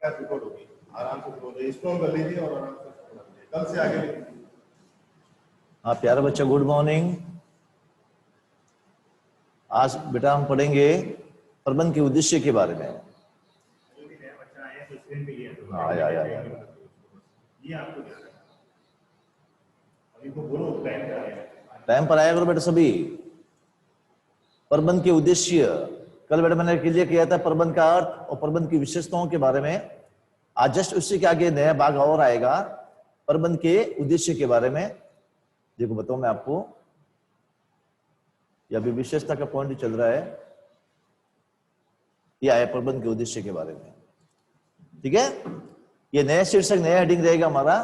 Record होगी, आराम से रिकॉर्ड इंस्टॉल कर लीजिए और आराम से कल से आगे लिखिए। हाँ प्यारे बच्चों, गुड मॉर्निंग। आज बेटा हम पढ़ेंगे प्रबंध के उद्देश्य के बारे में। हाँ या ये आपको ध्यान रखना। अभी को बोलो टाइम पर आया करो बेटा सभी। प्रबंध के उद्देश्य कल बेटा मैंने क्लियर किया था, प्रबंध का अर्थ और प्रबंध की विशेषताओं के बारे में। आज जस्ट उससे के आगे नया भाग और आएगा प्रबंध के उद्देश्य के बारे में। देखो बताओ मैं आपको, ये अभी विशेषता का पॉइंट चल रहा है, ये आया प्रबंध के उद्देश्य के बारे में। ठीक है, ये नया शीर्षक नया हेडिंग रहेगा हमारा।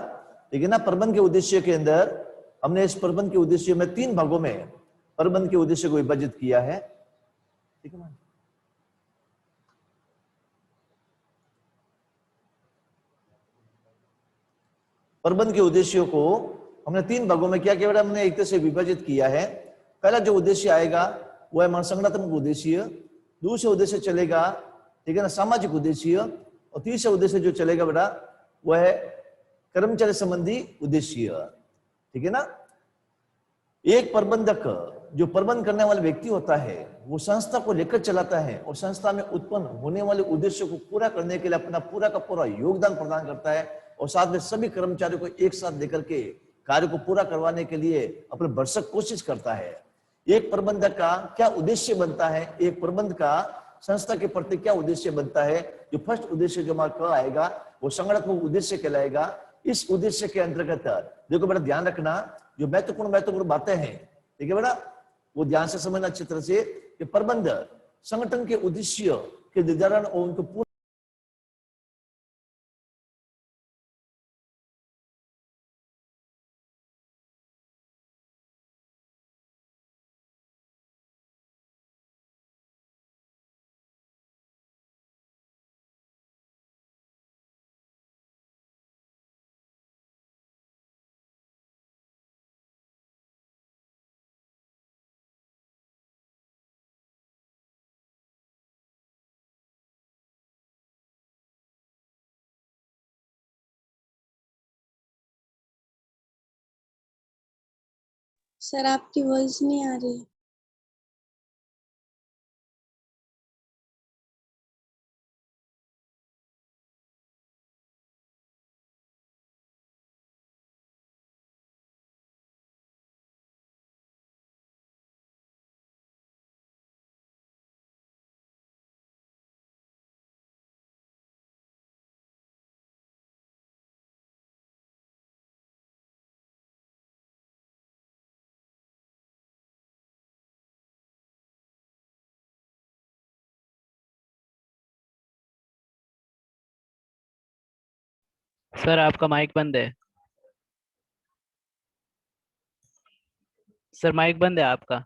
ठीक है ना। प्रबंध के उद्देश्य के अंदर हमने इस प्रबंध के उद्देश्य में 3 भागों में प्रबंध के उद्देश्य को विभाजित किया है। ठीक है ना। प्रबंध के उद्देश्यों को हमने 3 भागों में क्या किया, हमने एक तरह से विभाजित किया है। पहला जो उद्देश्य आएगा वो है संगठनात्मक उद्देश्य, दूसरा उद्देश्य चलेगा ठीक है ना सामाजिक उद्देश्य, और तीसरा उद्देश्य जो चलेगा बेटा वो है कर्मचारी संबंधी उद्देश्य। ठीक है ना। एक प्रबंधक जो प्रबंध करने वाला व्यक्ति होता है वो संस्था को लेकर चलाता है और संस्था में उत्पन्न होने वाले उद्देश्य को पूरा करने के लिए अपना पूरा का पूरा योगदान प्रदान करता है, और साथ में सभी कर्मचारियों को एक साथ लेकर के कार्य को पूरा करवाने के लिए अपने भरसक कोशिश करता है। एक प्रबंधक का क्या उद्देश्य बनता है, एक प्रबंध का संस्था के प्रति क्या उद्देश्य बनता है। जो फर्स्ट उद्देश्य जो हमारा आएगा वो संगठनात्मक उद्देश्य कहलाएगा। इस उद्देश्य के अंतर्गत देखो बेटा ध्यान रखना, जो महत्वपूर्ण बातें हैं ठीक है बेटा वो ध्यान से समझना अच्छी तरह से कि प्रबंध संगठन के उद्देश्य के निर्धारण और उनको सर आपकी वॉइस नहीं आ रही। सर आपका माइक बंद है। सर माइक बंद है आपका।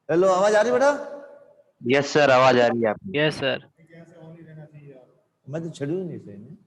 हेलो, आवाज आ रही बेटा? यस सर, आवाज आ रही है आपकी। Yes sir. मैं तो छड़ी नहीं सही।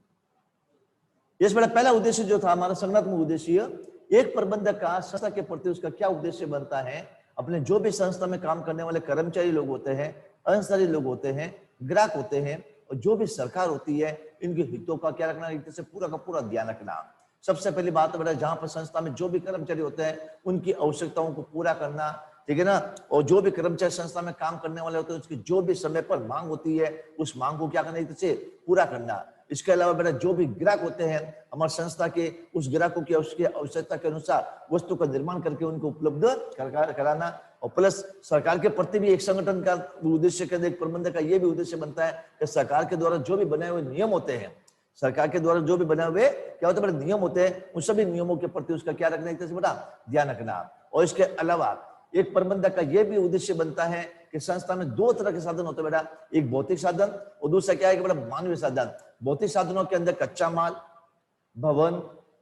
यस बेटा, पहला उद्देश्य जो था हमारा संगठनात्मक उद्देश्य, एक प्रबंधक का संस्था के प्रति उसका क्या उद्देश्य बनता है। अपने जो भी संस्था में काम करने वाले कर्मचारी लोग होते हैं, अंशधारी लोग होते हैं, ग्राहक होते हैं, और जो भी सरकार होती है, इनके हितों का क्या रखना, एक तरह से पूरा का पूरा ध्यान रखना। सबसे पहली बात बेटा, जहां पर संस्था में जो भी कर्मचारी होते हैं उनकी आवश्यकताओं को पूरा करना। ठीक है ना। और जो भी कर्मचारी संस्था में काम करने वाले होते हैं उसकी जो भी समय पर मांग होती है उस मांग को क्या करना, एक तरह से पूरा करना। इसके अलावा बेटा जो भी ग्राहक होते हैं हमारे संस्था के, उस ग्राहकों की उसकी आवश्यकता के अनुसार वस्तु का निर्माण करके उनको उपलब्ध कराना। और प्लस सरकार के प्रति भी एक संगठन का उद्देश्य के एक प्रबंधक का ये भी उद्देश्य बनता है कि सरकार के द्वारा जो भी बनाए हुए नियम होते हैं, सरकार के द्वारा जो भी बने हुए क्या होते हैं नियम होते हैं, उन सभी नियमों के प्रति उसका क्या रखना, एक तरह से बेटा ध्यान रखना। और इसके अलावा एक प्रबंधक का यह भी उद्देश्य बनता है कि संस्था में 2 तरह के साधन होते हैं बेटा, एक भौतिक साधन और दूसरा क्या है कि बेटा मानवीय साधन। भौतिक साधनों के अंदर कच्चा माल, भवन,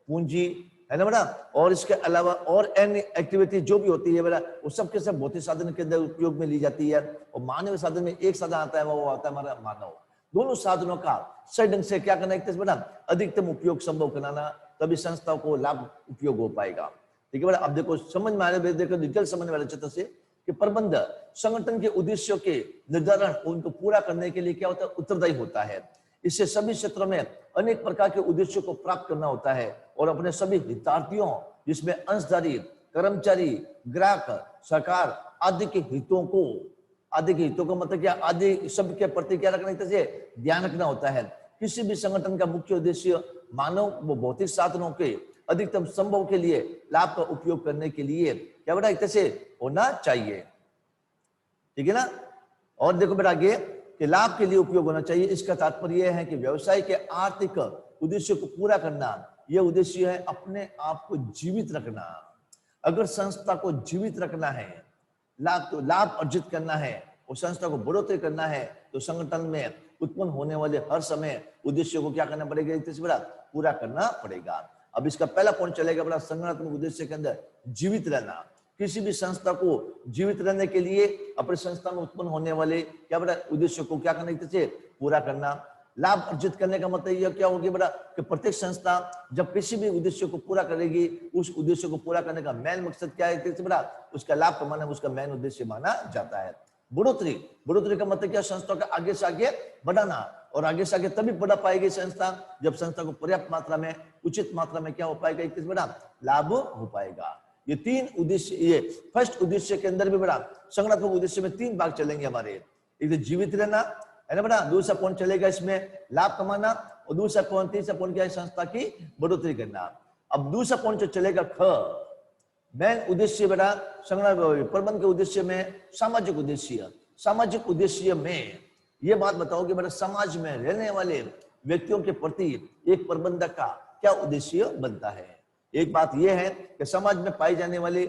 पूंजी, है ना बेटा, और इसके अलावा और अन्य एक्टिविटी जो भी होती है बेटा, वो सब के सब भौतिक साधन के अंदर उपयोग में ली जाती है। और मानव साधन में एक साधन आता है, वो आता है हमारा मानव। दोनों साधनों का सही ढंग से क्या करना है बेटा, अधिकतम उपयोग संभव कराना, तभी संस्थाओं को लाभ उपयोग हो पाएगा। ठीक है बेटा। अब देखो समझ में आ रहा है, देखो डिटेल समझ में आ रहा है कि प्रबंध संगठन के उद्देश्यों के निर्धारण, उनको पूरा करने के लिए क्या होता है, उत्तरदायी होता है। इससे सभी क्षेत्रों में अनेक प्रकार के उद्देश्यों को प्राप्त करना होता है और अपने सभी हितार्थियों, जिसमें अंशधारी, कर्मचारी, ग्राहक, सरकार आदि के हितों को मतलब क्या, आदि सब के प्रति क्या रखना चाहिए, ध्यान रखना होता है। किसी भी संगठन का मुख्य उद्देश्य मानव व भौतिक साधनों के अधिकतम संभव के लिए लाभ का उपयोग करने के लिए क्या बेटा, एक तरह से होना चाहिए। ठीक है ना। और देखो बेटा आगे कि लाभ के लिए उपयोग होना चाहिए, इसका तात्पर्य यह है कि व्यवसाय के आर्थिक उद्देश्य को पूरा करना, यह उद्देश्य है अपने आप को जीवित रखना। अगर संस्था को जीवित रखना है, लाभ अर्जित करना है और संस्था को बढ़ोतरी करना है, तो संगठन में उत्पन्न होने वाले हर समय उद्देश्यों को क्या करना पड़ेगा, एक तरह से बेटा पूरा करना पड़ेगा। अब इसका पहला पॉइंट चलेगा बेटा, संगठनात्मक उद्देश्य के अंदर जीवित रहना। किसी भी संस्था को जीवित रहने के लिए अपनी संस्था में उत्पन्न होने वाले क्या बेटा उद्देश्यों को क्या करना चाहिए, पूरा करना। लाभ अर्जित करने का मतलब यह क्या होगी बेटा कि प्रत्येक संस्था जब किसी भी उद्देश्य को पूरा करेगी, उस उद्देश्य को पूरा करने का मेन मकसद क्या है बेटा, उसका लाभ कमाना उसका मेन उद्देश्य माना जाता है। बढ़ोतरी का मतलब क्या, संस्था का आगे से आगे बढ़ाना, और आगे से आगे तभी बढ़ा पाएगी संस्था जब संस्था को पर्याप्त मात्रा में, उचित मात्रा में क्या हो पाएगा, एक बेटा लाभ हो पाएगा। ये तीन उद्देश्य, ये फर्स्ट उद्देश्य के अंदर भी बड़ा संगठनात्मक उद्देश्य में तीन भाग चलेंगे हमारे। एक तो जीवित रहना है ना बेटा, दूसरा पॉइंट चलेगा इसमें लाभ कमाना, और दूसरा पॉइंट, तीसरा पॉइंट क्या है, संस्था की बढ़ोतरी करना। अब दूसरा पॉइंट जो चलेगा ख, मेन उद्देश्य बेटा संगठन प्रबंध के उद्देश्य में सामाजिक उद्देश्य। सामाजिक उद्देश्य में यह बात बताओ कि बेटा समाज में रहने वाले व्यक्तियों के प्रति एक प्रबंधक का क्या उद्देश्य बनता है। एक बात यह है कि समाज में पाए जाने वाले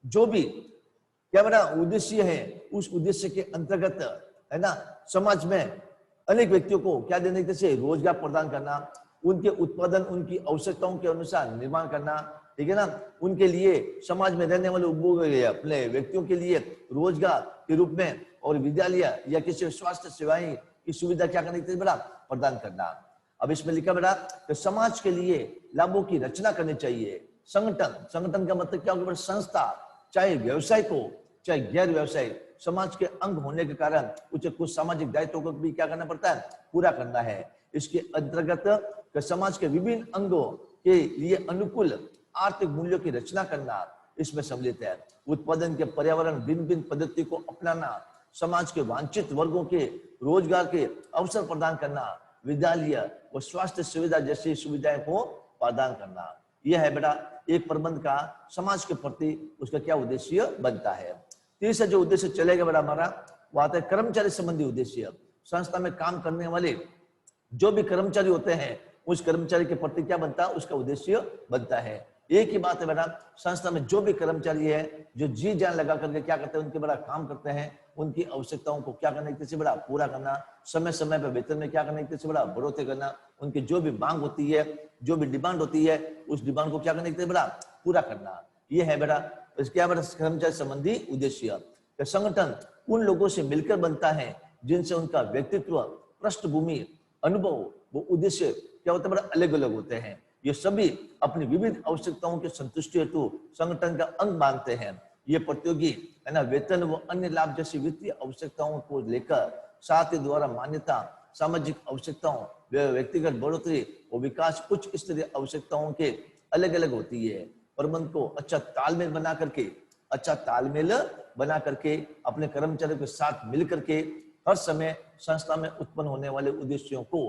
जो भी क्या बेटा उद्देश्य है, उस उद्देश्य के अंतर्गत है ना समाज में अनेक व्यक्तियों को क्या देने के रोजगार प्रदान करना, उनके उत्पादन उनकी आवश्यकताओं के अनुसार निर्माण करना, ठीक है ना, उनके लिए समाज में रहने वाले उपभोग अपने व्यक्तियों के लिए रोजगार के रूप में और विद्यालय या किसी स्वास्थ्य सेवाएं की सुविधा क्या करनी चाहिए बेटा, प्रदान करना। अब इसमें लिखा बेटा कि समाज के लिए लाभों की रचना करनी चाहिए। संगठन का मतलब क्या होगा बेटा, संस्था चाहे व्यवसाय को चाहे गैर व्यवसाय समाज के अंग होने के कारण उसे कुछ सामाजिक दायित्वों को भी क्या करना पड़ता है, पूरा करना है। इसके अंतर्गत समाज के विभिन्न अंगों के लिए अनुकूल आर्थिक मूल्यों की रचना करना इसमें सम्मिलित है। उत्पादन के पर्यावरण भिन्न पद्धति को अपनाना, समाज के वांछित वर्गों के रोजगार के अवसर प्रदान करना, विद्यालय व स्वास्थ्य सुविधा जैसी सुविधाएं को प्रदान करना, यह है बेटा एक प्रबंध का समाज के प्रति उसका क्या उद्देश्य बनता है। तीसरा जो उद्देश्य चलेगा बेटा हमारा वो आता है कर्मचारी संबंधी उद्देश्य। संस्था में काम करने वाले जो भी कर्मचारी होते हैं उस कर्मचारी के प्रति क्या बनता है, उसका उद्देश्य बनता है। एक ही बात है बेटा, संस्था में जो भी कर्मचारी है जो जी जान लगा करके क्या करते हैं, उनके बड़ा काम करते हैं, उनकी आवश्यकताओं को क्या करने से बड़ा पूरा करना, समय समय पर वेतन में क्या करने से बड़ा बढ़ोतरी करना, उनकी जो भी मांग होती है, जो भी डिमांड होती है, उस डिमांड को क्या करने से बड़ा पूरा करना, ये है बेटा क्या बेटा कर्मचारी संबंधी उद्देश्य। संगठन उन लोगों से मिलकर बनता है जिनसे उनका व्यक्तित्व, पृष्ठभूमि, अनुभव वो उद्देश्य क्या होता है बेटा अलग अलग होते हैं। ये सभी अपनी विविध आवश्यकताओं की संतुष्टि हेतु संगठन का अंग मानते हैं। ये प्रतियोगी है ना वेतन व अन्य लाभ जैसी वित्तीय आवश्यकताओं को लेकर साथ ही द्वारा मान्यता, सामाजिक आवश्यकताओं, व्यक्तिगत बढ़ोतरी और विकास उच्च स्तरीय आवश्यकताओं के अलग अलग होती है। प्रबंध को अच्छा तालमेल बना करके अपने कर्मचारियों के साथ मिल करके हर समय संस्था में उत्पन्न होने वाले उद्देश्यों को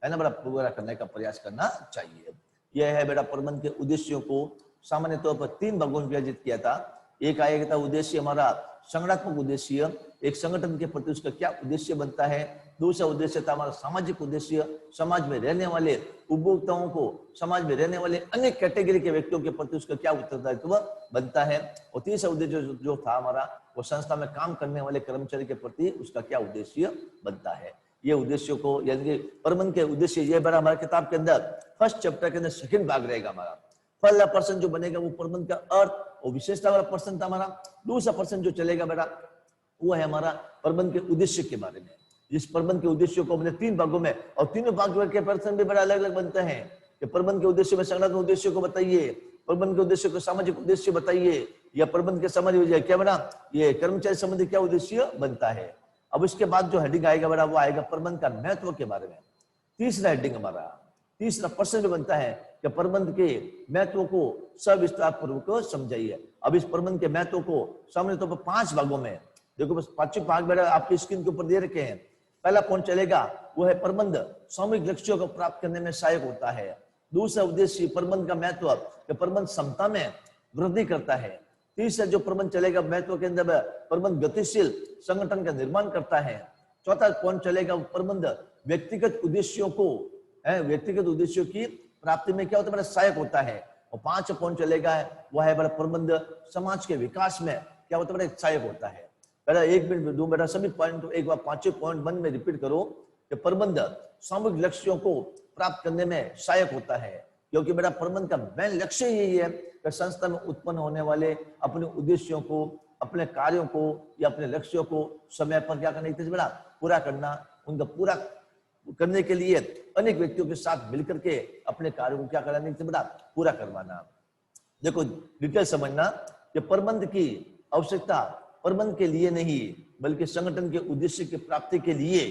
है ना बड़ा पूरा करने का प्रयास करना चाहिए। यह है बेटा प्रबंध के उद्देश्यों को सामान्य तौर पर तीन भागों में विभाजित किया था। एक आएगा था उद्देश्य हमारा संगठनात्मक उद्देश्य, एक संगठन के प्रति उसका क्या उद्देश्य बनता है। दूसरा उद्देश्य था हमारा सामाजिक उद्देश्य, समाज में रहने वाले उपभोक्ताओं को, समाज में रहने वाले अन्य कैटेगरी के व्यक्तियों के प्रति उसका क्या उत्तरदायित्व बनता है। और तीसरा उद्देश्य जो था हमारा वो संस्था में काम करने वाले कर्मचारी के प्रति उसका क्या उद्देश्य बनता है। ये उद्देश्यों को, यानी कि प्रबंध के उद्देश्य ये बड़ा हमारे किताब के अंदर फर्स्ट चैप्टर के अंदर सेकंड भाग रहेगा हमारा। पहला पर्सन जो बनेगा वो प्रबंध का अर्थ और विशेषता वाला पर्सन था हमारा। दूसरा पर्सन जो चलेगा बेटा वो है हमारा प्रबंध के उद्देश्य के बारे में। इस प्रबंध के उद्देश्यों को हमने 3 भागों में, और तीनों भाग के पर्सन भी बड़ा अलग अलग बनते हैं कि प्रबंध के उद्देश्य में संगठन उद्देश्य को बताइए, प्रबंध के उद्देश्य को सामाजिक उद्देश्य बताइए, या प्रबंध के सामाजिक क्या बना, ये कर्मचारी संबंधी क्या उद्देश्य बनता है। अब इसके बाद जो हेडिंग आएगा बड़ा वो आएगा प्रबंध का महत्व के बारे में। तीसरा हेडिंग हमारा, तीसरा प्रश्न जो बनता है कि प्रबंध के महत्व को सविस्तार पूर्वक समझाइए। अब इस प्रबंध के महत्व को सामान्य तौर पर 5 भागों में, देखो बस 5 भाग बेटा आपकी स्क्रीन के ऊपर दे रखे हैं। पहला पॉइंट चलेगा वो है प्रबंध सामूहिक लक्ष्यों को प्राप्त करने में सहायक होता है। दूसरा उद्देश्य प्रबंध का महत्व कि प्रबंध क्षमता में वृद्धि करता है। तीसरा जो प्रबंध चलेगा महत्व के अंदर प्रबंध गतिशील संगठन का निर्माण करता है। चौथा पॉइंट चलेगा प्रबंध व्यक्तिगत उद्देश्यों को, व्यक्तिगत उद्देश्यों की प्राप्ति में क्या होता है, सहायक होता है। और 5 पॉइंट चलेगा वह है बड़ा प्रबंध समाज के विकास में क्या होता है, सहायक होता है। बेटा 1 मिनट में 2 बेटा सभी पॉइंट एक बार 5 पॉइंट 1 में रिपीट करो कि प्रबंध सामूहिक लक्ष्यों को प्राप्त करने में सहायक होता है, क्योंकि बेटा प्रबंध का मेन लक्ष्य यही है कि संस्था में उत्पन्न होने वाले अपने उद्देश्यों को, अपने कार्यों को या अपने लक्ष्यों को समय पर क्या करना है बेटा पूरा करना। उनका पूरा करने के लिए अनेक व्यक्तियों के साथ मिलकर के अपने कार्यों को क्या कराने के बेटा पूरा करवाना। देखो डिटेल समझना कि प्रबंध की आवश्यकता प्रबंध के लिए नहीं बल्कि संगठन के उद्देश्य की प्राप्ति के लिए,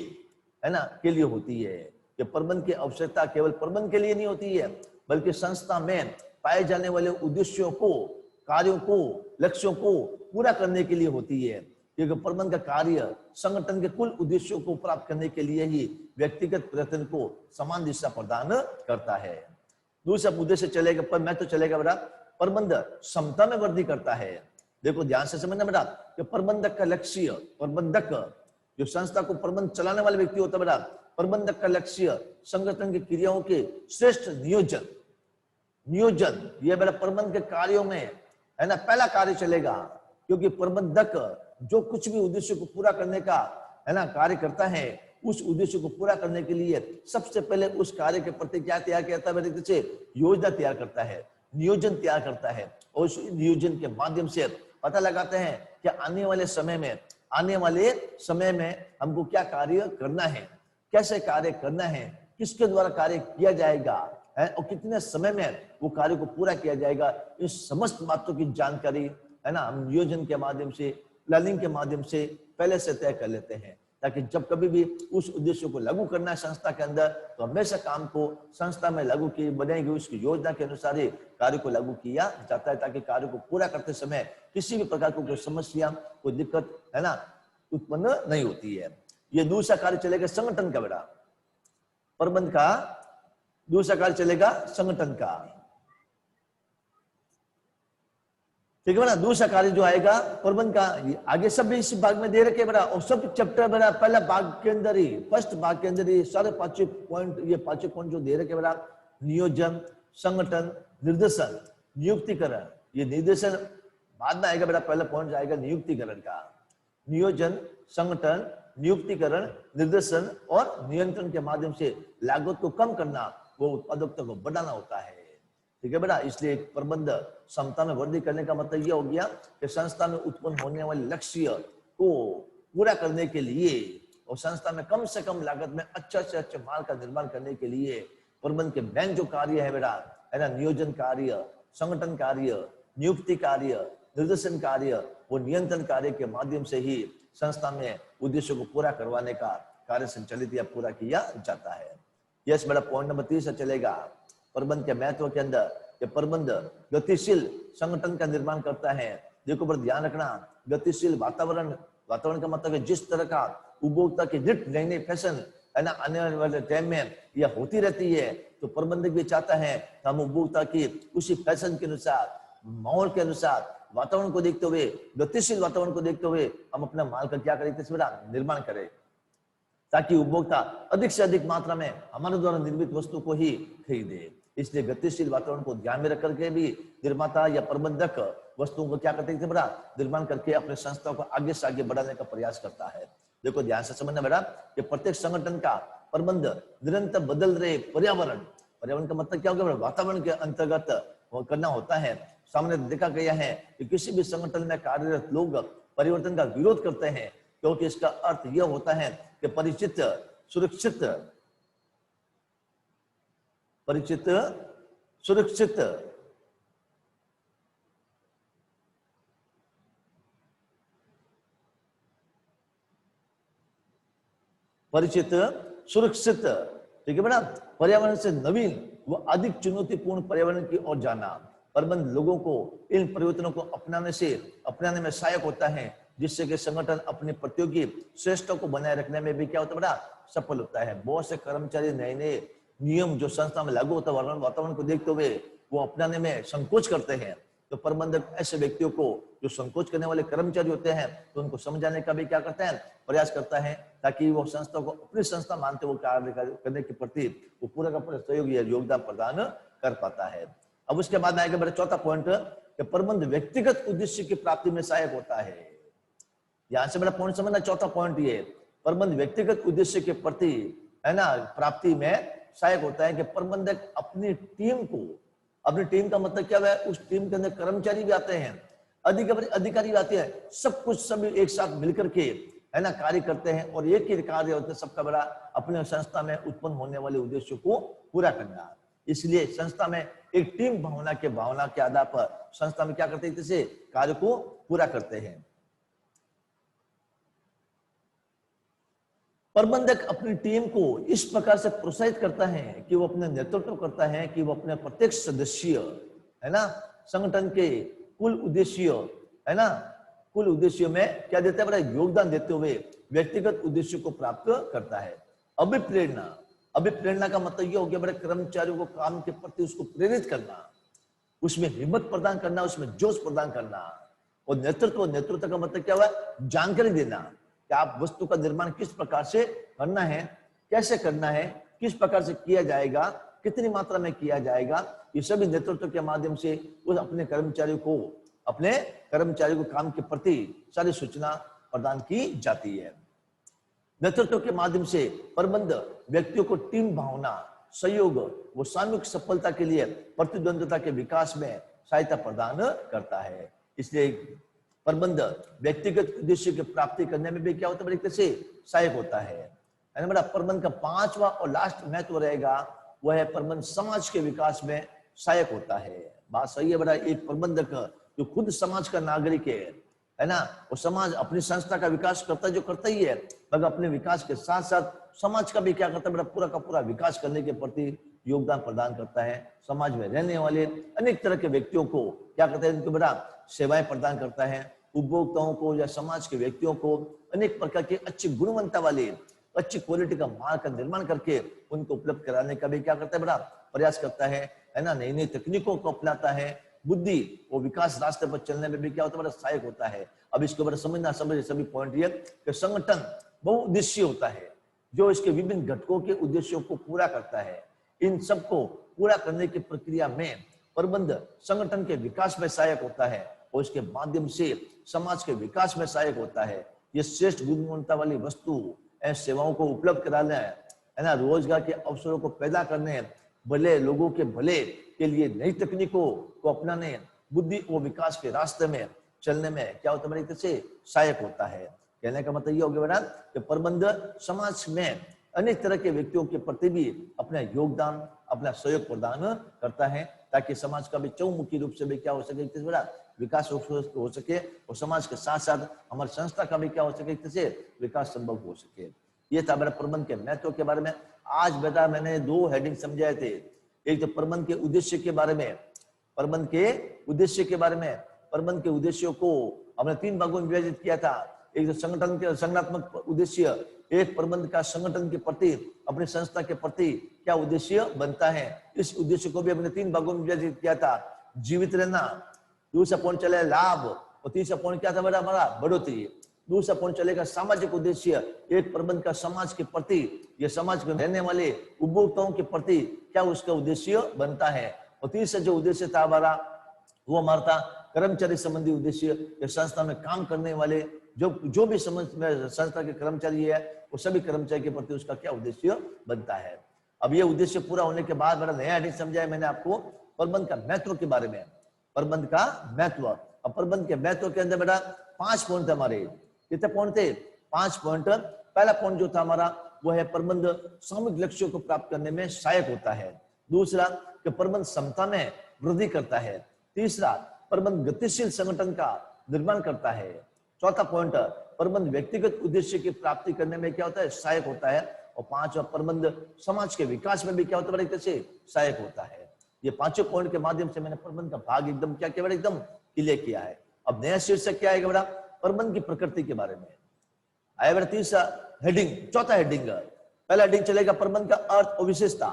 है ना, के लिए होती है। कि प्रबंध की आवश्यकता केवल प्रबंध के लिए नहीं होती है बल्कि संस्था में पाए जाने वाले उद्देश्यों को, कार्यों को, लक्ष्यों को पूरा करने के लिए होती है। क्योंकि प्रबंध का कार्य संगठन के कुल उद्देश्यों को प्राप्त करने के लिए ही व्यक्तिगत प्रयत्न को समान दिशा प्रदान करता है। दूसरा उद्देश्य चलेगा पर मैं तो चलेगा बेटा प्रबंध क्षमता में वृद्धि करता है। देखो ध्यान से समझना बेटा कि प्रबंधक का लक्ष्य, प्रबंधक जो संस्था को प्रबंध चलाने वाले व्यक्ति होता है बेटा, प्रबंधक का लक्ष्य संगठन की क्रियाओं के श्रेष्ठ नियोजन, ये बेटा प्रबंध के कार्यों में, है ना, पहला कार्य चलेगा। क्योंकि प्रबंधक जो कुछ भी उद्देश्य को पूरा करने का, है ना, कार्य करता है, उस उद्देश्य को पूरा करने के लिए सबसे पहले उस कार्य के प्रति क्या तैयार करता है बेटा, योजना तैयार करता है, नियोजन तैयार करता है। और उस नियोजन के माध्यम से पता लगाते हैं कि आने वाले समय में हमको क्या कार्य करना है, कैसे कार्य करना है, किसके द्वारा कार्य किया जाएगा है और कितने समय में वो कार्य को पूरा किया जाएगा। इस समस्त बातों की जानकारी, है ना, हम नियोजन के माध्यम से, प्लानिंग के माध्यम से पहले से तय कर लेते हैं, ताकि जब कभी भी उस उद्देश्य को लागू करना है संस्था के अंदर तो हमेशा काम को संस्था में लागू की बनेगी उसकी योजना के अनुसार ही कार्य को लागू किया जाता है, ताकि कार्य को पूरा करते समय किसी भी प्रकार की कोई समस्या, कोई दिक्कत, है ना, उत्पन्न नहीं होती है। ये दूसरा कार्य चलेगा संगठन का बेटा, प्रबंध का दूसरा कार्य चलेगा संगठन का, ठीक है ना। दूसरा कार्य जो आएगा प्रबंध का, आगे सब इस भाग में दे रखे बेटा, और सब चैप्टर बेटा पहला भाग के अंदर ही, फर्स्ट भाग के अंदर ही सारे 5 पॉइंट, ये 5 पॉइंट जो दे रखे बेटा, नियोजन, संगठन, निर्देशन, नियुक्तिकरण, ये निर्देशन बाद में आएगा बेटा। पहला पॉइंट आएगा नियुक्तिकरण का, नियोजन, संगठन, नियुक्तिकरण, निर्देशन और नियंत्रण के माध्यम से लागत को कम करना, वो उत्पादकता को बढ़ाना होता है, ठीक है बेटा। इसलिए प्रबंध क्षमता में वृद्धि करने का मतलब यह हो गया कि संस्था में उत्पन्न होने वाले लक्ष्य को पूरा करने के लिए और संस्था में कम से कम लागत में अच्छा से अच्छा माल का निर्माण करने के लिए प्रबंध के मेन जो कार्य है बेटा, है ना, नियोजन कार्य, संगठन कार्य, नियुक्ति कार्य, निर्देशन कार्य, वो नियंत्रण कार्य के माध्यम से ही संस्था में उद्देश्यों को पूरा करवाने का कार्य संचालित या पूरा किया जाता है। यस बेटा, पॉइंट नंबर 3 से चलेगा प्रबंध के महत्व के अंदर कि प्रबंध गतिशील संगठन का निर्माण करता है। देखो पर ध्यान रखना, गतिशील वातावरण का मतलब है जिस तरह का उपभोक्ता की नित नई नई फैशन, है ना, आने वाले टाइम में यह होती रहती है, तो प्रबंधक भी चाहता है कि हम उपभोक्ता की उसी फैशन के अनुसार, माहौल के अनुसार, वातावरण को देखते हुए, गतिशील वातावरण को देखते हुए हम अपना माल का क्या करें, निर्माण करें, ताकि उपभोक्ता अधिक से अधिक मात्रा में हमारे द्वारा निर्मित वस्तु को ही खरीदे। इसलिए गतिशील वातावरण को ध्यान में रख करके भी निर्माता या प्रबंधक वस्तुओं को क्या करते हैं, निर्माण करके अपने संस्था को आगे से आगे बढ़ाने का प्रयास करता है। देखो ध्यान से समझना बेटा कि प्रत्येक संगठन का प्रबंध निरंतर बदल रहे पर्यावरण का मतलब क्या होगा बेटा, वातावरण के अंतर्गत करना होता है। सामने देखा गया है कि किसी भी संगठन में कार्यरत लोग परिवर्तन का विरोध करते हैं, क्योंकि इसका अर्थ यह होता है कि परिचित सुरक्षित परिचित सुरक्षित ठीक है बेटा पर्यावरण से नवीन व अधिक चुनौतीपूर्ण पर्यावरण की ओर जाना। प्रबंध लोगों को इन परिवर्तनों को अपनाने में सहायक होता है, जिससे कि संगठन अपनी प्रतियोगी श्रेष्ठता को बनाए रखने में भी क्या होता है बेटा, सफल होता है। बहुत से कर्मचारी नए नियम जो संस्था में लागू होता है वातावरण को देखते हुए वो अपनाने में संकोच करते हैं। तो प्रबंधक ऐसे व्यक्तियों को, जो संकोच करने वाले कर्मचारी होते हैं, तो उनको समझाने का भी क्या करता है, प्रयास करता है, ताकि वो संस्था को अपनी संस्था मानते हुए कार्य करने के प्रति वो पूरा का पूरा सहयोग या योगदान प्रदान कर पाता है। अब उसके बाद आएगा मेरा चौथा पॉइंट कि प्रबंध व्यक्तिगत उद्देश्य की प्राप्ति में सहायक होता है। यहां से मेरा पॉइंट समझना, चौथा पॉइंट ये प्रबंध व्यक्तिगत उद्देश्य के प्रति है ना प्राप्ति में सहायक होता है कि प्रबंधक अपनी टीम का मतलब क्या है, उस टीम के अंदर कर्मचारी भी आते हैं, अधिकारी भी आते हैं, सब कुछ सभी एक साथ मिलकर के है ना कार्य करते हैं और एक ही कार्य होता है सबका बड़ा अपने संस्था में उत्पन्न होने वाले उद्देश्यों को पूरा करना। इसलिए संस्था में एक टीम भावना के आधार पर संस्था में क्या करते हैं, जैसे कार्य को पूरा करते हैं। प्रबंधक अपनी टीम को इस प्रकार से प्रोत्साहित करता है कि वो अपने नेतृत्व करता है कि वो अपने प्रत्येक सदस्य है ना संगठन के कुल उद्देश्य में क्या देता है बड़ा योगदान देते हुए व्यक्तिगत उद्देश्य को प्राप्त करता है। अभिप्रेरणा का मतलब यह हो गया बड़े कर्मचारियों को काम के प्रति उसको प्रेरित करना, उसमें हिम्मत प्रदान करना, उसमें जोश प्रदान करना। और नेतृत्व का मतलब क्या हुआ, जानकारी देना कि आप वस्तु का निर्माण किस प्रकार से करना है, कैसे करना है, किस प्रकार से किया जाएगा, कितनी मात्रा में किया जाएगा। ये सभी नेतृत्व के माध्यम से उस अपने कर्मचारियों को काम के प्रति सारी सूचना प्रदान की जाती है। नेतृत्व के माध्यम से प्रबंध व्यक्तियों को टीम भावना, सहयोग व सामूहिक सफलता के लिए प्रतिद्वंद्विता के विकास में सहायता प्रदान करता है। इसलिए प्रबंध व्यक्तिगत उद्देश्य की प्राप्ति करने में भी क्या होता है, एक तरह से सहायक होता है। बड़ा प्रबंध का पांचवा और लास्ट महत्व रहेगा वह है प्रबंध समाज के विकास में सहायक होता है। बात सही है बड़ा, एक प्रबंधक जो खुद समाज का नागरिक है ना, वो समाज अपनी संस्था का विकास करता ही है, मगर अपने विकास के साथ साथ समाज का भी क्या करता है बड़ा, पूरा का पूरा विकास करने के प्रति योगदान प्रदान करता है। समाज में रहने वाले अनेक तरह के व्यक्तियों को क्या करता है, इनको बड़ा सेवाएं प्रदान करता है। उपभोक्ताओं को या समाज के व्यक्तियों को अनेक प्रकार के अच्छी गुणवत्ता वाले अच्छी क्वालिटी का माल का निर्माण करके उनको उपलब्ध कराने का भी क्या करता है बड़ा प्रयास करता है ना। नई तकनीकों को अपनाता है, बुद्धि और विकास रास्ते पर चलने में भी क्या होता है बड़ा सहायक होता है। अब इसको बड़ा समझना सभी पॉइंट ये कि संगठन बहुउद्देशीय होता है जो इसके विभिन्न घटकों के उद्देश्यों को पूरा करता है। इन सबको पूरा करने की प्रक्रिया में प्रबंध संगठन के विकास में सहायक होता है और इसके माध्यम से समाज के विकास में सहायक होता है। ये श्रेष्ठ गुणवत्ता वाली वस्तु सेवाओं को उपलब्ध कराना है ना, रोजगार के अवसरों को पैदा करने, भले लोगों के भले के लिए नई तकनीकों को अपनाने, बुद्धि और विकास के रास्ते में चलने में क्या होता है बड़ी से सहायक होता है। कहने का मतलब ये हो गया बेटा कि प्रबंध समाज में अनेक तरह के व्यक्तियों के प्रति भी अपना योगदान, अपना सहयोग प्रदान करता है, ताकि समाज का भी चौमुखी रूप से भी क्या हो सके, बड़ा विकास हो सके और समाज के साथ साथ हमारी संस्था का भी क्या हो सके, इससे विकास संभव हो सके। ये था मेरा प्रबंध के महत्व के बारे में। आज बेटा मैंने 2 हेडिंग समझाए थे, एक तो प्रबंध के उद्देश्य के बारे में, प्रबंध के उद्देश्यों को हमने 3 भागों में विभाजित किया था। एक तो संगठन के संगठनात्मक उद्देश्य, एक प्रबंध का संगठन के प्रति अपनी संस्था के प्रति क्या उद्देश्य बनता है, इस उद्देश्य को भी हमने 3 भागों में विभाजित किया था। जीवित रहना, दूसरा पॉइंट चले लाभ और तीसरा पॉइंट क्या था बेटा हमारा बढ़ोतरी। दूसरा पॉइंट चलेगा सामाजिक उद्देश्य, एक प्रबंध का समाज के प्रति या समाज में रहने वाले उपभोक्ताओं के प्रति क्या उसका उद्देश्य बनता है। और तीसरा जो उद्देश्य था हमारा वो हमारा था कर्मचारी संबंधी उद्देश्य, संस्था में काम करने वाले जो भी संस्था के कर्मचारी है वो सभी कर्मचारी के प्रति उसका क्या उद्देश्य बनता है। अब ये उद्देश्य पूरा होने के बाद बड़ा नया हेडिंग समझाया मैंने आपको प्रबंध का महत्व के बारे में। प्रबंध का महत्व, अब प्रबंध के महत्व के अंदर बेटा 5 पॉइंट थे हमारे। कितने पॉइंट थे? 5 पॉइंट। पहला पॉइंट जो था हमारा वो है प्रबंध सामूहिक लक्ष्यों को प्राप्त करने में सहायक होता है। दूसरा कि प्रबंध क्षमता में वृद्धि करता है। तीसरा प्रबंध गतिशील संगठन का निर्माण करता है। चौथा पॉइंट प्रबंध व्यक्तिगत उद्देश्य की प्राप्ति करने में क्या होता है? सहायक होता है। और पांचवा प्रबंध समाज के विकास में भी क्या होता है? कैसे सहायक होता है। ये पांचों पॉइंट के माध्यम से मैंने प्रबंध का भाग एकदम क्या किया बेटा? एकदम क्लियर किया है। अब नया शीर्षक क्या आएगा बेटा? प्रबंध की प्रकृति के बारे में आया बेटा। तीसरा हेडिंग, चौथा हेडिंग, पहला हेडिंग चलेगा प्रबंध का अर्थ और विशेषता।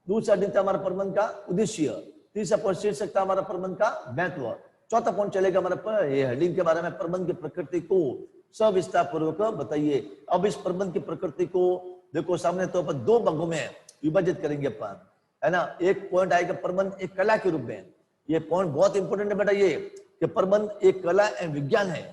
दूसरा हेडिंग था हमारा प्रबंध का उद्देश्य। तीसरा पॉइंट शीर्षक था हमारा प्रबंध का महत्व। चौथा पॉइंट चलेगा हमारा ये हेडिंग के बारे में प्रबंध की प्रकृति को सविस्तार पूर्वक बताइए। अब इस प्रबंध की प्रकृति को देखो सामने तो अपन 2 भागों में विभाजित करेंगे अपन, है ना। एक पॉइंट आएगा प्रबंध एक कला के रूप में। ये पॉइंट बहुत इंपॉर्टेंट है बेटा, ये कि प्रबंध एक कला एवं विज्ञान है।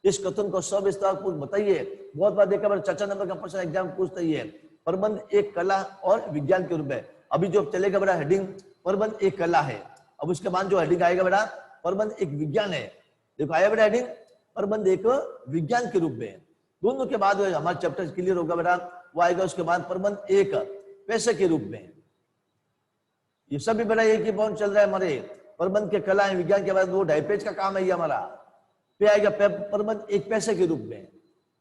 इस कथन को सविस्तार पूर्वक बताइए। बहुत बार देखा बेटा, 4 नंबर का प्रश्न एग्जाम पूछता ही है, प्रबंध एक कला और विज्ञान के रूप में। अभी जो चलेगा बेटा हेडिंग प्रबंध एक कला है। अब उसके बाद जो हेडिंग आएगा बेटा प्रबंध एक विज्ञान है। देखो आया बेटा हेडिंग प्रबंध एक विज्ञान के रूप में। दोनों के बाद हमारा चैप्टर क्लियर होगा बेटा, वो आएगा उसके बाद प्रबंध एक पैसे के रूप में। ये सभी बेटा एक ही पॉइंट चल रहा है हमारे प्रबंध के कला एवं विज्ञान के बाद। वो 2.5 पेज का काम है ये हमारा। पे आएगा प्रबंध एक पैसे के रूप में।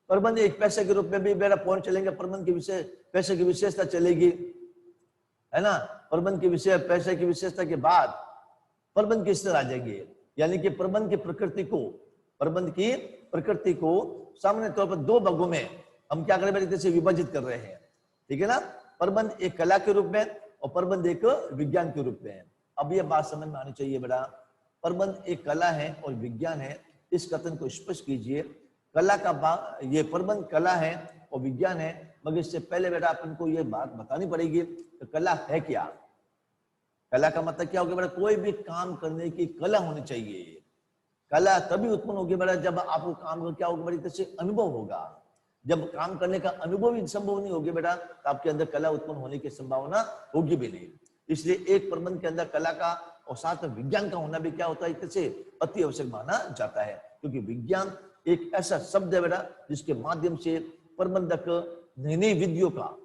प्रबंध एक पैसे के रूप में भी बेटा पॉइंट चलेंगे। प्रबंध की विशेष पैसे की विशेषता चलेगी, है ना। प्रबंध की विषय पैसे की विशेषता के बाद प्रबंध की स्तर आ जाएंगे। यानी कि प्रबंध की प्रकृति को सामान्य तौर पर 2 भागों में हम क्या करें बेटा? विभाजित कर रहे हैं, ठीक है ना। प्रबंध एक कला के रूप में और प्रबंध एक विज्ञान के रूप में। अब ये बात समझ में आनी चाहिए बेटा, प्रबंध एक कला है और विज्ञान है, इस कथन को स्पष्ट कीजिए। कला का ये प्रबंध कला है और विज्ञान है, मगर इससे पहले बेटा अपन को ये बात बतानी पड़ेगी कि कला है क्या। कला का मतलब क्या होगा बेटा? कोई भी काम करने की कला होनी चाहिए। कला तभी उत्पन्न होगी बेटा जब आपको काम का क्या होगा बेटा? इससे अनुभव होगा। जब काम करने का अनुभव ही संभव नहीं होगी बेटा तो आपके अंदर कला उत्पन्न होने की संभावना होगी भी नहीं। इसलिए एक प्रबंध के अंदर कला का और साथ में विज्ञान का होना भी क्या होता है? इससे अति आवश्यक माना जाता है, क्योंकि विज्ञान एक ऐसा शब्द है बेटा जिसके माध्यम से प्रबंधक नई नई विधियों का,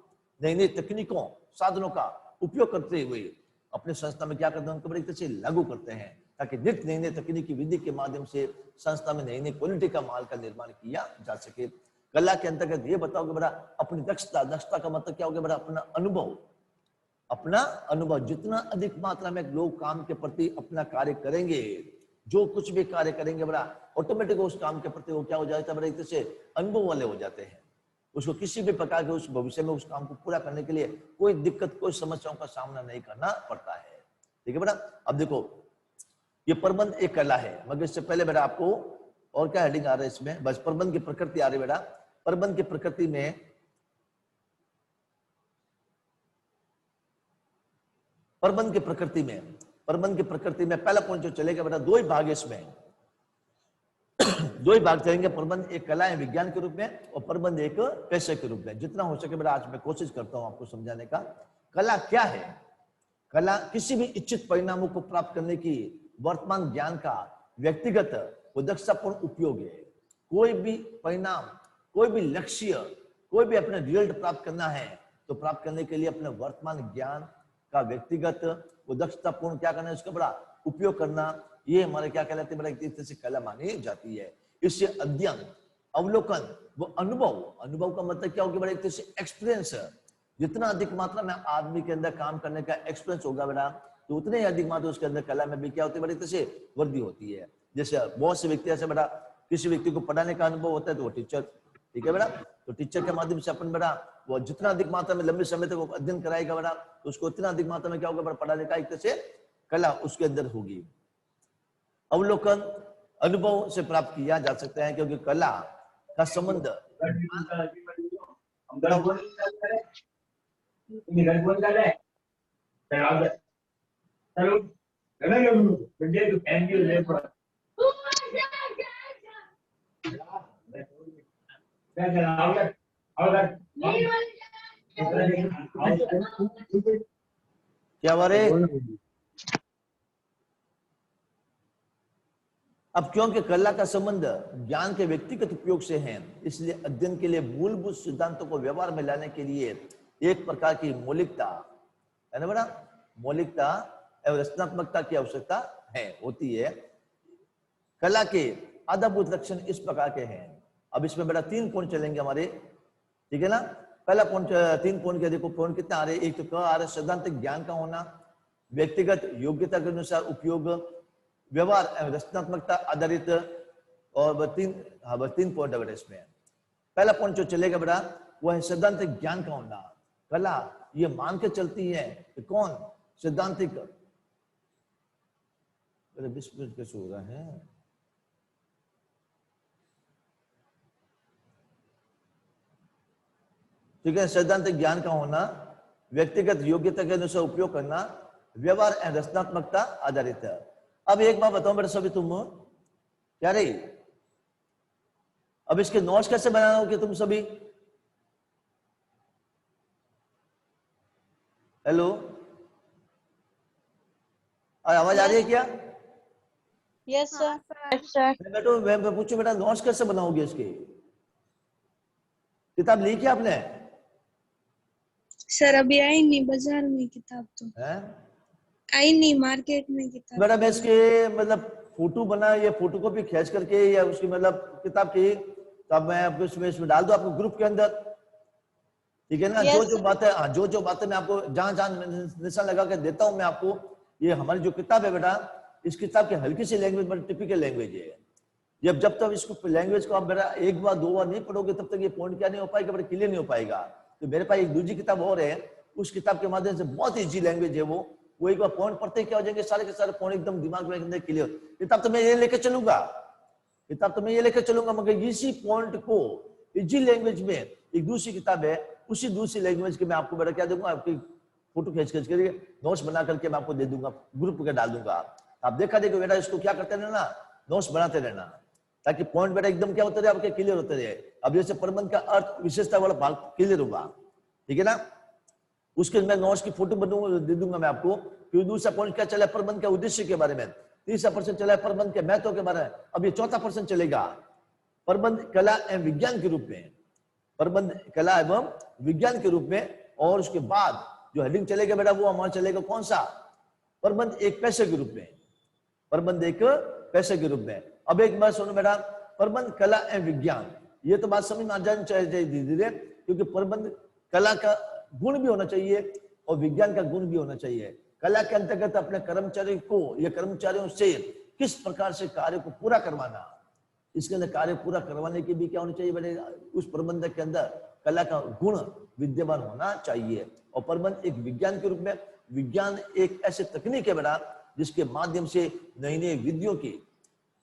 नई नई तकनीकों, साधनों का उपयोग करते हुए अपने संस्था में क्या करते हैं? उनको बड़ी से लागू करते हैं, ताकि नित्य नई नई तकनीकी विधि के माध्यम से संस्था में नई नई क्वालिटी का माल का निर्माण किया जा सके। कला के अंतर्गत ये बताओगे बेटा अपनी दक्षता का मतलब क्या होगा बेटा? अपना अनुभव। जितना अधिक मात्रा में लोग काम के प्रति अपना कार्य करेंगे, जो कुछ भी कार्य करेंगे बेटा ऑटोमेटिक उस काम के प्रति वो क्या हो जाता है बेटा? इससे अनुभव वाले हो जाते हैं। उसको किसी भी प्रकार के उस भविष्य में उस काम को पूरा करने के लिए कोई दिक्कत, कोई समस्याओं का सामना नहीं करना पड़ता है, ठीक है बेटा। अब देखो ये प्रबंध एक कला है, मगर इससे पहले बेटा आपको और क्या हेडिंग आ रहा है इसमें? बस प्रबंध की प्रकृति आ रही बेटा। प्रबंध की प्रकृति में पहला पॉइंट जो चलेगा बेटा, 2 ही भाग इसमें 2 ही भाग चलेंगे। प्रबंध एक कला है विज्ञान के रूप में और प्रबंध एक पेशे के रूप में। जितना हो सके बेटा आज मैं कोशिश करता हूं आपको समझाने का। कला क्या है? कला किसी भी इच्छित परिणामों को प्राप्त करने की वर्तमान ज्ञान का व्यक्तिगत व दक्षतापूर्ण उपयोग है। कोई भी परिणाम, कोई भी लक्ष्य, कोई भी अपने रिजल्ट प्राप्त करना है तो प्राप्त करने के लिए अपने वर्तमान ज्ञान का व्यक्तिगत व दक्षतापूर्ण क्या करना है? उसका बड़ा उपयोग करना, ये हमारे क्या कहलाते हैं? बड़ा एक तरह से कला मानी जाती है। इससे अध्ययन, अवलोकन व अनुभव का मतलब क्या होगा? बड़ा एक तरह से एक्सपीरियंस। जितना अधिक मात्रा में आदमी के अंदर काम करने का एक्सपीरियंस होगा बेटा तो उतने ही अधिक मात्रा उसके अंदर कला में भी क्या होती है? बड़ी तरह से वृद्धि होती है। जैसे बहुत से व्यक्ति ऐसे बेटा, किसी व्यक्ति को पढ़ाने का अनुभव होता है तो वो टीचर, ठीक है बेटा। तो टीचर के माध्यम से अपन बेटा वो जितना अधिक मात्रा में लंबे समय तक वो अध्ययन कराएगा बेटा तो उसको उतना अधिक मात्रा में क्या होगा? पढ़ाने का एक तरह से कला उसके अंदर होगी। अवलोकन अनुभव से प्राप्त किया जा सकता है, क्योंकि कला का संबंध क्या बारे? अब क्योंकि कला का संबंध ज्ञान के व्यक्तिगत उपयोग से है, इसलिए अध्ययन के लिए मूलभूत सिद्धांतों को व्यवहार में लाने के लिए एक प्रकार की मौलिकता है ना बेटा, मौलिकता एवं रचनात्मकता की आवश्यकता है होती है। कला के आधारभूत लक्षण इस प्रकार के हैं। अब इसमें बेटा 3 पॉइंट चलेंगे हमारे, ठीक है ना। पहला पॉइंट 3 पॉइंट के देखो पॉइंट कितने आ रहे हैं। एक तो क आ रहा है सैद्धांतिक ज्ञान का होना, व्यक्तिगत योग्यता के अनुसार उपयोग, व्यवहार एवं रचनात्मकता आधारित, और 3 पॉइंट है बेटा इसमें। पहला पॉइंट जो चलेगा बेटा वो है सैद्धांतिक ज्ञान का होना। कला ये मान के चलती है कि कौन सैद्धांतिक, 20 मिनट कैसे हो रहा है। ठीक है, सैद्धांतिक ज्ञान का होना, व्यक्तिगत योग्यता के अनुसार उपयोग करना, व्यवहार एवं रचनात्मकता आधारित है। अब एक बात बताओ बेटा सभी, तुम क्या रही, अब इसके नोट्स कैसे बनाओगे तुम सभी? हेलो, आवाज आ रही है क्या? Yes sir. बेटो मैं पूछूं बेटा नोट्स कैसे बनाओगे इसके? किताब ली क्या आपने? सर अभी आई नहीं बाजार में किताब, तो है आई नहीं मार्केट में किताब। मैडम इसके मतलब फोटो बना या फोटो कॉपी खींच करके या उसकी मतलब किताब की, तब मैं आपको इसमें डाल दूं आपको ग्रुप के अंदर, ठीक है ना। जो बातें, हाँ जो बातें मैं आपको जहां निशान लगा के देता हूं मैं आपको, ये हमारी जो किताब है बेटा, इस किताब की हल्की सी लैंग्वेज बड़ी टिपिकल लैंग्वेज है। जब तक इसको लैंग्वेज को आप बेटा 1 बार 2 बार नहीं पढ़ोगे तब तक ये पॉइंट क्या नहीं हो पाएगा बेटा, क्लियर नहीं हो पाएगा। तो मेरे पास एक दूसरी किताब और है, उस किताब के माध्यम से बहुत इजी लैंग्वेज है वो एक बार पॉइंट पढ़ते क्या हो जाएंगे, सारे के सारे पॉइंट एकदम दिमाग में अंदर क्लियर। किताब तो मैं ये लेके चलूंगा, मगर इसी पॉइंट को इजी लैंग्वेज में एक दूसरी किताब है, उसी दूसरी लैंग्वेज के मैं आपको बेटा क्या दूंगा, आपकी फोटो खींच करके नोट्स बना करके मैं आपको दे दूंगा, ग्रुप पे डाल दूंगा। आप देखा देखो बेटा, इसको क्या करते रहना, नोट्स बनाते रहना, ताकि पॉइंट बेटा एकदम क्या होते रहे आपके, क्लियर होते रहे। अब जैसे प्रबंध का अर्थ विशेषता वाला भाग क्लियर होगा, ठीक है ना, उसके मैं नोट्स की फोटो बनूंगा दे दूंगा मैं आपको। फिर दूसरा पॉइंट क्या चला, प्रबंध के उद्देश्य के बारे में। तीसरा पर्सन चला है प्रबंध के महत्व के बारे में। अब ये चौथा पर्सन चलेगा प्रबंध कला एवं विज्ञान के रूप में, प्रबंध कला एवं विज्ञान के रूप में। और उसके बाद जो हेडिंग चलेगा बेटा वो हमारा चलेगा कौन सा, प्रबंध एक पैसे के रूप में, प्रबंध एक पैसे के रूप में। अब एक बात सुनो बेटा, प्रबंध कला एवं विज्ञान, ये तो बात समझ में आ जानी चाहिए धीरे धीरे, क्योंकि प्रबंध कला का गुण भी होना चाहिए और विज्ञान का गुण भी होना चाहिए। कला के अंतर्गत अपने कर्मचारी को या कर्मचारियों से किस प्रकार से कार्य को पूरा करवाना, इसके अंदर कार्य पूरा करवाने की भी क्या होनी चाहिए बेटे, उस प्रबंधक के अंदर कला का गुण विद्यमान होना चाहिए। और प्रबंध एक विज्ञान के रूप में, विज्ञान एक ऐसे तकनीक है बेटा जिसके माध्यम से नई नई विधियों की,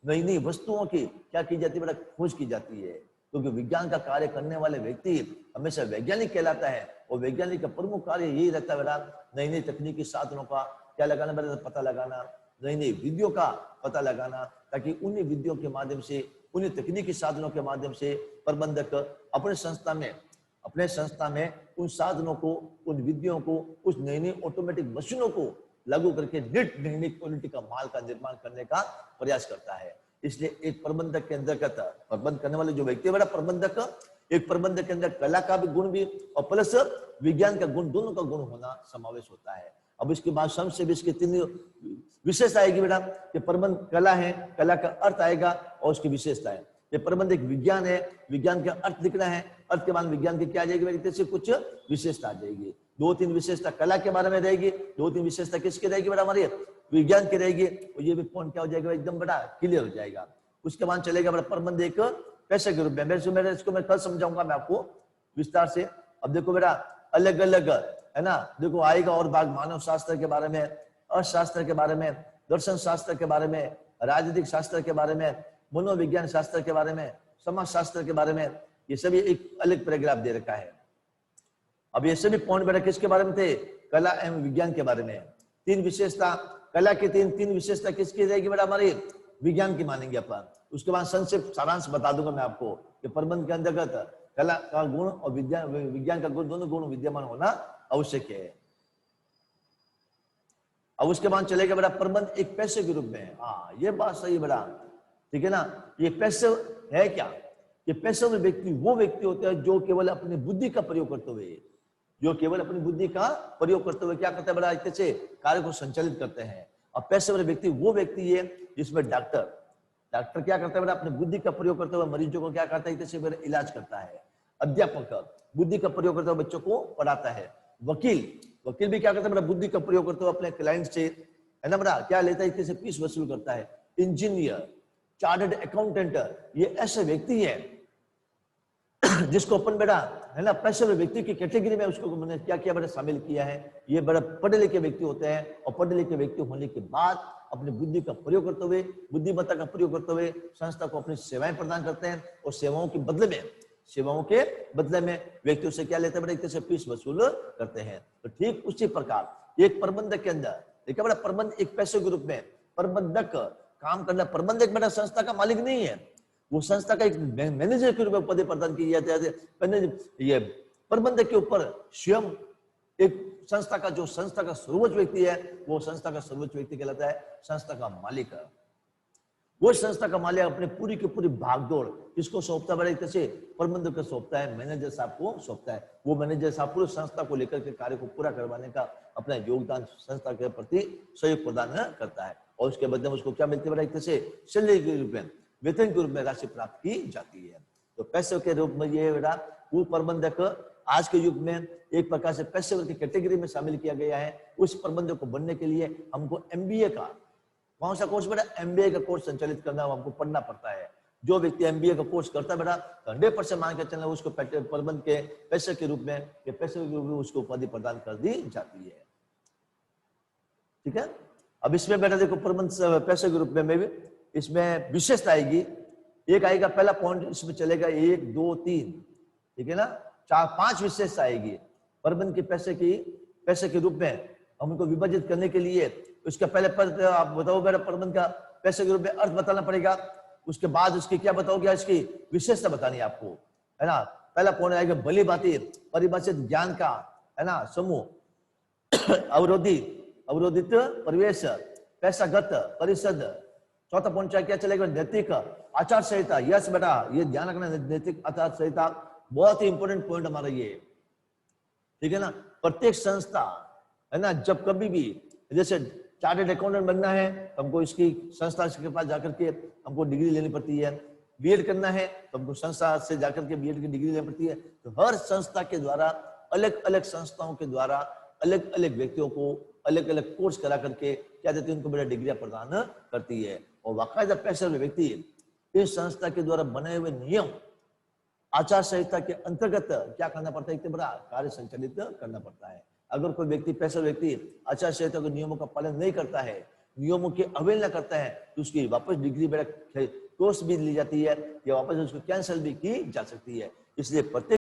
नई नई वस्तुओं की क्या की जाती है बेटा, खोज की जाती है। क्योंकि विज्ञान का कार्य करने वाले व्यक्ति हमेशा वैज्ञानिक कहलाता है, और वैज्ञानिक का प्रमुख कार्य यही रहता है बेटा, नई नई तकनीकी साधनों का क्या लगाना बेटा, पता लगाना, नई नई विधियों का पता लगाना, ताकि उन्हीं विधियों के माध्यम से, उन्हीं तकनीकी साधनों के माध्यम से प्रबंधक अपने संस्था में उन साधनों को, उन विधियों को, उस नई नई ऑटोमेटिक मशीनों को लागू करके निट नई नई क्वालिटी का माल का निर्माण करने का प्रयास करता है। इसलिए एक प्रबंधक के अंतर्गत प्रबंध करने वाले जो व्यक्ति है बड़ा प्रबंधक, एक प्रबंधक के अंदर कला का भी गुण भी और प्लस विज्ञान का गुण, दोनों का गुण होना समावेश होता है। अब इसके बाद सबसे भी इसके 3 विशेषता आएगी बेटा, कि प्रबंध कला है, कला का अर्थ आएगा और उसकी विशेषता है। ये प्रबंध एक विज्ञान है, विज्ञान का अर्थ लिखना है, अर्थ के बाद विज्ञान की क्या आ जाएगी बेटा, से कुछ विशेषता आ जाएगी। 2-3 विशेषता कला के बारे में रहेगी, 2-3 विशेषता किसकी रहेगी बेटा, हमारी विज्ञान की रहेगी। और ये भी पॉइंट क्या हो जाएगा एकदम बेटा क्लियर हो जाएगा। उसके बाद चलेगा बेटा प्रबंध एक पैसे के रूप में। मेरे इसको मैं कल समझाऊंगा मैं आपको विस्तार से। अब देखो बेटा अलग अलग है ना, देखो आएगा और भाग मानव शास्त्र के बारे में, अर्थशास्त्र के बारे में, दर्शन शास्त्र के बारे में, राजनीतिक शास्त्र के बारे में, मनोविज्ञान शास्त्र के बारे में, समाज शास्त्र के बारे में, ये सभी एक अलग पैराग्राफ दे रखा है। अब ये सभी पॉइंट बेटा किसके बारे में थे, कला एवं विज्ञान के बारे में। 3 विशेषता कला की, 3 विशेषता किसकी रहेगी बेटा, हमारी विज्ञान की मानेंगे अपन। उसके बाद संक्षिप्त सारांश बता दूंगा मैं आपको कि प्रबंध के अंतर्गत कला का गुण और विज्ञान का गुण, दोनों गुण विद्यमान होना आवश्यक है। अब उसके बाद चलेगा बेटा प्रबंध एक पैसे के रूप में। हाँ, ये बात सही है बेटा, ठीक है ना। ये पैसे है क्या? ये पैसे व्यक्ति वो व्यक्ति होते हैं जो केवल अपनी बुद्धि का प्रयोग करते हुए, क्या करते हैं बेटा, एक से कार्य को संचालित करते हैं। और पेशेवर व्यक्ति वो व्यक्ति है जिसमें डॉक्टर क्या करता है बेटा, अपनी बुद्धि का प्रयोग करते हुए मरीजों को क्या करता है, एक से बेटा इलाज करता है। अध्यापक बुद्धि का प्रयोग करते हुए बच्चों को पढ़ाता है। वकील भी क्या करता है बेटा, बुद्धि का प्रयोग करते हुए अपने क्लाइंट से, है ना बेटा, क्या लेता है, एक से फीस वसूल करता है। इंजीनियर, चार्टर्ड अकाउंटेंट, ये ऐसे व्यक्ति है जिसको अपन बेटा, है ना, पेशेवर व्यक्ति की कैटेगरी में उसको मैंने क्या किया बेटा, शामिल किया है। ये बड़ा पढ़े लिखे व्यक्ति होते हैं और पढ़े लिखे व्यक्ति होने के बाद अपनी बुद्धि का प्रयोग करते हुए, बुद्धिमत्ता का प्रयोग करते हुए संस्था को अपनी सेवाएं प्रदान करते हैं और सेवाओं के बदले में व्यक्तियों से क्या लेते हैं बेटा, एक से फीस वसूल करते हैं। तो ठीक उसी प्रकार एक प्रबंधक के अंदर देखिए बेटा, प्रबंध एक पैसे के रूप में प्रबंधक काम करना। प्रबंधक बेटा संस्था का मालिक नहीं है, वो संस्था का एक मैनेजर के रूप में पद प्रदान किया जाता है। ये प्रबंधक के ऊपर स्वयं एक संस्था का सर्वोच्च व्यक्ति है, वो संस्था का सर्वोच्च व्यक्ति कहलाता है संस्था का मालिक। वो संस्था का मालिक अपने पूरी की पूरी भागदौड़ किसको सौंपता है, कैसे प्रबंधक को सौंपता है, मैनेजर साहब को सौंपता है। वो मैनेजर साहब पूरी संस्था को लेकर के कार्य को पूरा करवाने का अपना योगदान संस्था के प्रति सहयोग प्रदान करता है और उसके बदले में उसको क्या मिलती है, कैसे सैलरी के रूप में, वेतन के रूप में राशि प्राप्त की जाती है। तो पैसे के रूप में ये बेटा वो प्रबंधक आज के युग में एक प्रकार से पेशेवर की कैटेगरी में शामिल किया गया है। उस प्रबंधक को बनने के लिए हमको एमबीए का, कौन सा कोर्स बेटा, एमबीए का कोर्स संचालित करना, हमको पढ़ना पड़ता है। जो व्यक्ति एमबीए का कोर्स करता है बेटा, 100% मान के चलना उसको प्रबंध के पैसे के रूप में, उसको उपाधि प्रदान कर दी जाती है। ठीक है। अब इसमें बेटा देखो प्रबंध पैसे के रूप में भी इसमें विशेषता आएगी। एक आएगा पहला पॉइंट, इसमें चलेगा 1 2 3, ठीक है ना, 4 5 विशेषता आएगी प्रबंध के पैसे के रूप में। हमको विभाजित करने के लिए उसका पहले पद आप बताओ बेटा, प्रबंध का पैसे के रूप में अर्थ बताना पड़ेगा। उसके बाद उसकी क्या बताओगे, इसकी विशेषता बतानी है आपको, है ना। पहला पॉइंट आएगा भली भांति परिभाषित ज्ञान का, है ना, समूह, अवरोधित परिवेश, पैसागत परिषद। चौथा पॉइंट क्या चलेगा, नैतिक आचार संहिता। यस बेटा, ये ध्यान रखना, नैतिक आचार संहिता बहुत ही इंपॉर्टेंट पॉइंट हमारा ये, ठीक है ना। प्रत्येक संस्था, है ना, जब कभी भी जैसे चार्टर्ड अकाउंटेंट बनना है तो हमको इसकी संस्था के पास जाकर के हमको डिग्री लेनी पड़ती है। बीएड करना है तो हमको संस्था से जाकर के बीएड की डिग्री लेनी पड़ती है। तो हर संस्था के द्वारा, अलग अलग संस्थाओं के द्वारा अलग अलग व्यक्तियों को अलग अलग कोर्स करा करके क्या देती है, उनको बड़ा डिग्रियां प्रदान करती है। और बाकायदा पेशेवर व्यक्ति इस संस्था के द्वारा बनाए हुए नियम आचार संहिता के अंतर्गत क्या करना पड़ता है, बड़ा कार्य संचालित करना पड़ता है। अगर कोई व्यक्ति, पेशेवर व्यक्ति आचार संहिता के नियमों का पालन नहीं करता है, नियमों की अवहेलना करता है, तो उसकी वापस डिग्री बेटा कोर्स भी ली जाती है या वापस उसको कैंसिल भी की जा सकती है। इसलिए प्रत्येक